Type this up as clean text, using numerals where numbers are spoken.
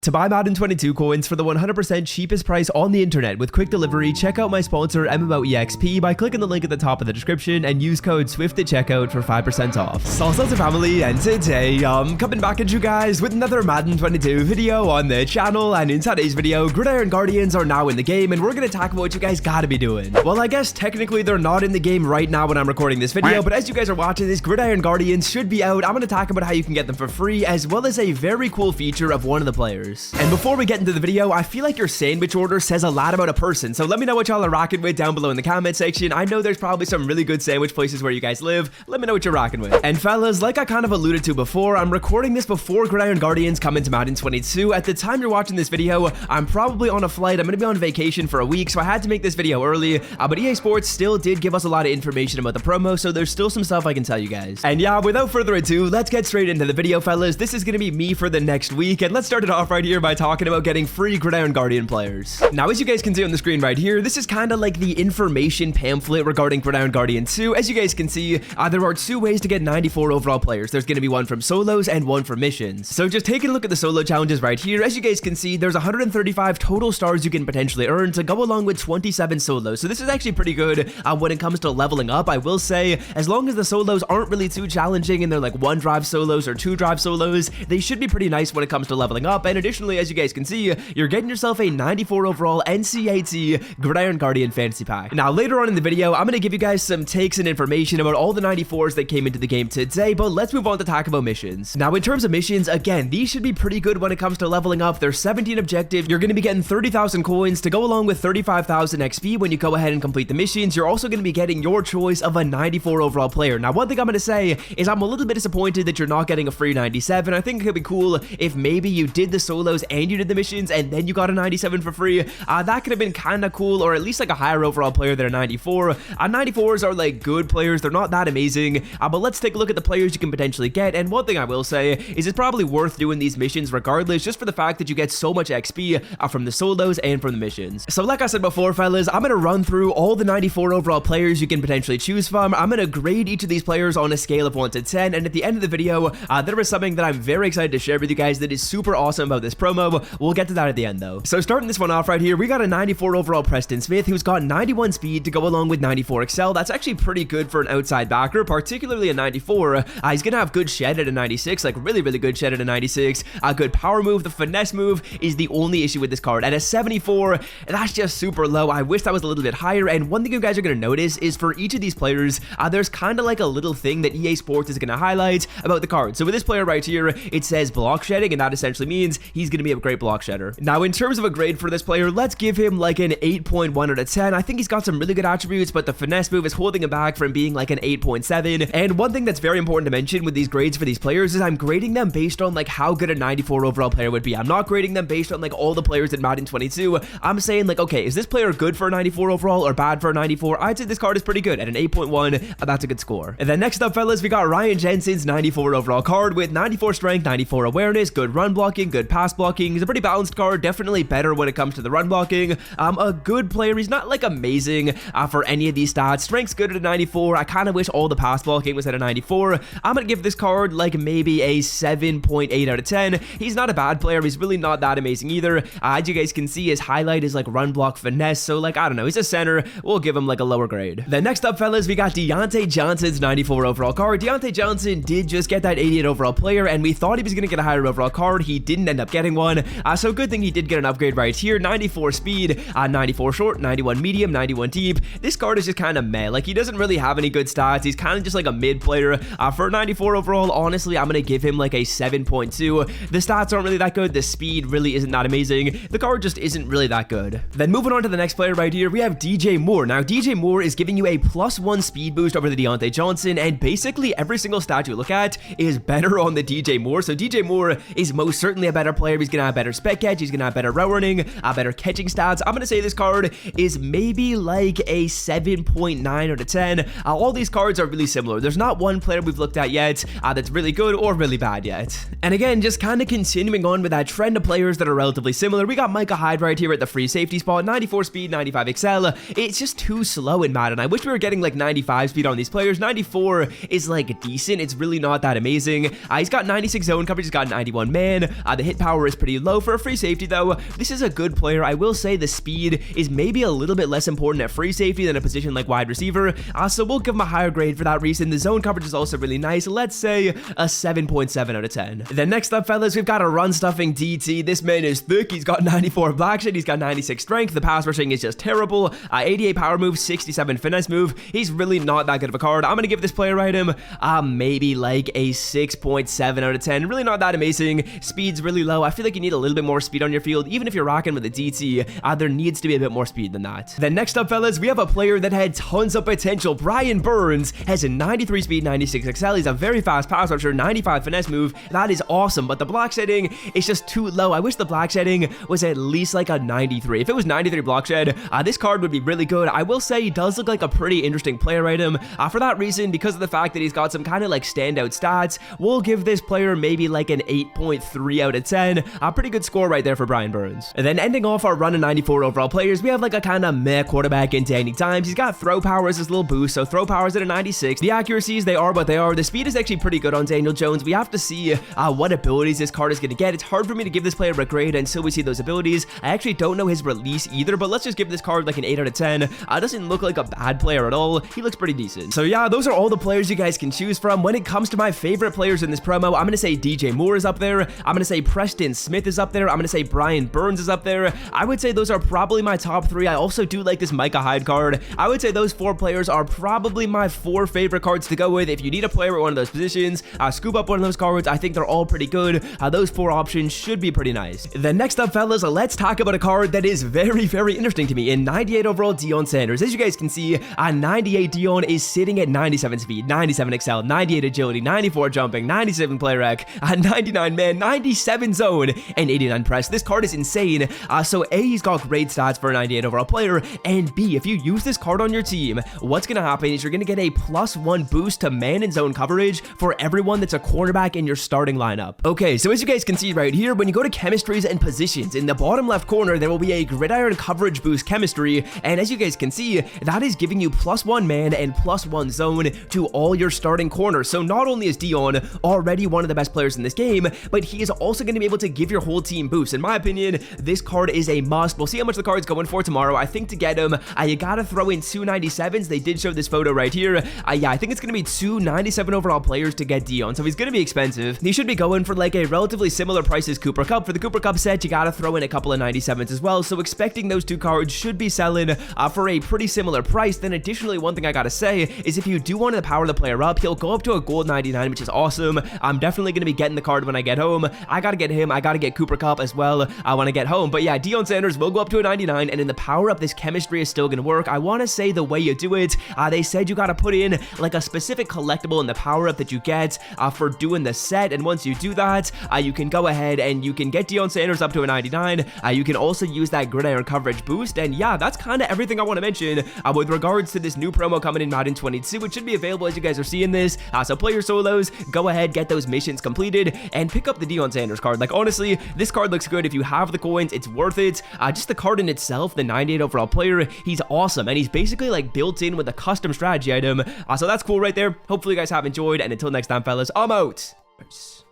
To buy Madden 22 coins for the 100% cheapest price on the internet with quick delivery, check out my sponsor MMOEXP by clicking the link at the top of the description and use code SWIFT at checkout for 5% off. Salsa family, and today I'm coming back at you guys with another Madden 22 video on the channel, and in today's video, Gridiron Guardians are now in the game and we're gonna talk about what you guys gotta be doing. Well, I guess technically they're not in the game right now when I'm recording this video, but as you guys are watching this, Gridiron Guardians should be out. I'm gonna talk about how you can get them for free, as well as a very cool feature of one of the players. And before we get into the video, I feel like your sandwich order says a lot about a person, so let me know what y'all are rocking with down below in the comment section. I know there's probably some really good sandwich places where you guys live. Let me know what you're rocking with. And fellas, like I kind of alluded to before, I'm recording this before Gridiron Guardians come into Madden 22. At the time you're watching this video, I'm probably on a flight. I'm gonna be on vacation for a week, so I had to make this video early, but EA Sports still did give us a lot of information about the promo, so there's still some stuff I can tell you guys. And yeah, without further ado, let's get straight into the video, fellas. This is gonna be me for the next week, and let's start it off right here by talking about getting free Gridiron Guardian players. Now, as you guys can see on the screen right here, this is kind of like the information pamphlet regarding Gridiron Guardian 2. As you guys can see, there are two ways to get 94 overall players. There's going to be one from solos and one from missions. So just taking a look at the solo challenges right here, as you guys can see, there's 135 total stars you can potentially earn to go along with 27 solos. So this is actually pretty good when it comes to leveling up. I will say, as long as the solos aren't really too challenging and they're like 1-drive solos or 2-drive solos, they should be pretty nice when it comes to leveling up. And additionally, as you guys can see, you're getting yourself a 94 overall NCAT Gridiron Guardian fantasy pack. Now, later on in the video, I'm going to give you guys some takes and information about all the 94s that came into the game today, but let's move on to talk about missions. Now, in terms of missions, again, these should be pretty good when it comes to leveling up. There's 17 objectives. You're going to be getting 30,000 coins to go along with 35,000 XP when you go ahead and complete the missions. You're also going to be getting your choice of a 94 overall player. Now, one thing I'm going to say is I'm a little bit disappointed that you're not getting a free 97. I think it could be cool if maybe you did the solos and you did the missions and then you got a 97 for free. That could have been kind of cool, or at least like a higher overall player than a 94. 94s are like good players. They're not that amazing, but let's take a look at the players you can potentially get. And one thing I will say is it's probably worth doing these missions regardless, just for the fact that you get so much XP from the solos and from the missions. So like I said before, fellas, I'm going to run through all the 94 overall players you can potentially choose from. I'm going to grade each of these players on a scale of 1 to 10, and at the end of the video, there is something that I'm very excited to share with you guys that is super awesome about this promo. We'll get to that at the end though. So starting this one off right here, we got a 94 overall Preston Smith who's got 91 speed to go along with 94 excel. That's actually pretty good for an outside backer, particularly a 94. He's gonna have good shed at a 96, like really good shed at a 96. A good power move. The finesse move is the only issue with this card. At a 74, that's just super low. I wish that was a little bit higher. And one thing you guys are gonna notice is for each of these players, there's kind of like a little thing that EA Sports is gonna highlight about the card. So with this player right here, it says block shedding, and that essentially means he's gonna be a great block shedder. Now, in terms of a grade for this player, let's give him like an 8.1 out of 10. I think he's got some really good attributes, but the finesse move is holding him back from being like an 8.7. And one thing that's very important to mention with these grades for these players is I'm grading them based on like how good a 94 overall player would be. I'm not grading them based on like all the players in Madden 22. I'm saying like, okay, is this player good for a 94 overall or bad for a 94? I'd say this card is pretty good. At an 8.1, that's a good score. And then next up, fellas, we got Ryan Jensen's 94 overall card with 94 strength, 94 awareness, good run blocking, good pass blocking. He's a pretty balanced card, definitely better when it comes to the run blocking. A good player. He's not like amazing for any of these stats. Strength's good at a 94. I kind of wish all the pass blocking was at a 94. I'm gonna give this card like maybe a 7.8 out of 10. He's not a bad player. He's really not that amazing either. As you guys can see, his highlight is like run block finesse, so like I don't know, he's a center. We'll give him like a lower grade. Then next up, fellas, we got Deion Johnson's 94 overall card. Deion Johnson did just get that 88 overall player, and we thought he was gonna get a higher overall card. He didn't end up getting one, so good thing he did get an upgrade right here. 94 speed, 94 short, 91 medium, 91 deep. This card is just kind of meh. Like, he doesn't really have any good stats. He's kind of just like a mid player. For 94 overall, honestly, I'm gonna give him like a 7.2. The stats aren't really that good. The speed really isn't that amazing. The card just isn't really that good. Then moving on to the next player right here, we have DJ Moore. Now, DJ Moore is giving you a +1 speed boost over the Deion Johnson, and basically every single stat you look at is better on the DJ Moore. So DJ Moore is most certainly a better player. He's gonna have better spec catch. He's gonna have better route running, better catching stats. I'm gonna say this card is maybe like a 7.9 out of 10. All these cards are really similar. There's not one player we've looked at yet that's really good or really bad yet. And again, just kind of continuing on with that trend of players that are relatively similar, we got Micah Hyde right here at the free safety spot. 94 speed, 95 excel. It's just too slow in Madden. I wish we were getting like 95 speed on these players. 94 is like decent. It's really not that amazing. He's got 96 zone coverage. He's got 91 man. The hit power power is pretty low. For a free safety though, this is a good player. I will say the speed is maybe a little bit less important at free safety than a position like wide receiver, so we'll give him a higher grade for that reason. The zone coverage is also really nice. Let's say a 7.7 out of 10. Then next up, fellas, we've got a run-stuffing DT. This man is thick. He's got 94 black shit. He's got 96 strength. The pass rushing is just terrible. 88 power move, 67 finesse move. He's really not that good of a card. I'm gonna give this player item maybe like a 6.7 out of 10. Really not that amazing. Speed's really low. I feel like you need a little bit more speed on your field. Even if you're rocking with a DT, there needs to be a bit more speed than that. Then next up, fellas, we have a player that had tons of potential. Brian Burns has a 93 speed, 96 XL. He's a very fast pass rusher, 95 finesse move. That is awesome, but the block setting is just too low. I wish the block setting was at least like a 93. If it was 93 block shed, this card would be really good. I will say he does look like a pretty interesting player item. For that reason, because of the fact that he's got some kind of like standout stats, we'll give this player maybe like an 8.3 out of 10. A pretty good score right there for Brian Burns. And then ending off our run of 94 overall players, we have like a kind of meh quarterback in Danny Dimes. He's got throw power as his little boost, so throw power is at a 96. The accuracies, they are what they are. The speed is actually pretty good on Daniel Jones. We have to see what abilities this card is going to get. It's hard for me to give this player a grade until we see those abilities. I actually don't know his release either, but let's just give this card like an 8 out of 10. Doesn't look like a bad player at all. He looks pretty decent. So yeah, those are all the players you guys can choose from. When it comes to my favorite players in this promo, I'm going to say DJ Moore is up there. I'm going to say Preston Smith is up there. I'm going to say Brian Burns is up there. I would say those are probably my top 3. I also do like this Micah Hyde card. I would say those 4 players are probably my 4 favorite cards to go with. If you need a player at one of those positions, scoop up one of those cards. I think they're all pretty good. Those 4 options should be pretty nice. Then next up, fellas, let's talk about a card that is very, very interesting to me. In 98 overall, Deion Sanders. As you guys can see, 98 Deion is sitting at 97 speed, 97 XL, 98 agility, 94 jumping, 97 play rec, 99 man, 97 zone, and 89 press. This card is insane. So A, he's got great stats for a 98 overall player, and B, if you use this card on your team, what's going to happen is you're going to get a +1 boost to man and zone coverage for everyone that's a cornerback in your starting lineup. Okay, so as you guys can see right here, when you go to chemistries and positions, in the bottom left corner, there will be a Gridiron coverage boost chemistry, and as you guys can see, that is giving you +1 man and +1 zone to all your starting corners. So not only is Deion already one of the best players in this game, but he is also going to be able to give your whole team boosts. In my opinion, this card is a must. We'll see how much the card's going for tomorrow. I think to get him, you gotta throw in 2 97s. They did show this photo right here. Yeah, I think it's gonna be 2 97 overall players to get Deion, so he's gonna be expensive. He should be going for like a relatively similar price as Cooper Kupp. For the Cooper Kupp set, you gotta throw in a couple of 97s as well, so expecting those 2 cards should be selling for a pretty similar price. Then additionally, one thing I gotta say is if you do want to power the player up, he'll go up to a gold 99, which is awesome. I'm definitely gonna be getting the card when I get home. I gotta get him. I gotta get Cooper Kupp as well when I get home. But yeah, Deion Sanders will go up to a 99, and in the power up, this chemistry is still gonna work. I want to say the way you do it, they said you gotta put in like a specific collectible in the power up that you get for doing the set, and once you do that, you can go ahead and you can get Deion Sanders up to a 99. You can also use that Gridiron coverage boost, and yeah, that's kind of everything I want to mention with regards to this new promo coming in Madden 22, which should be available as you guys are seeing this. So play your solos, go ahead, get those missions completed, and pick up the Deion Sanders card. Like honestly, this card looks good. If you have the coins, it's worth it. Just the card in itself, the 98 overall player, he's awesome, and he's basically like built in with a custom strategy item. So that's cool right there. Hopefully you guys have enjoyed, and until next time, fellas, I'm out. Peace.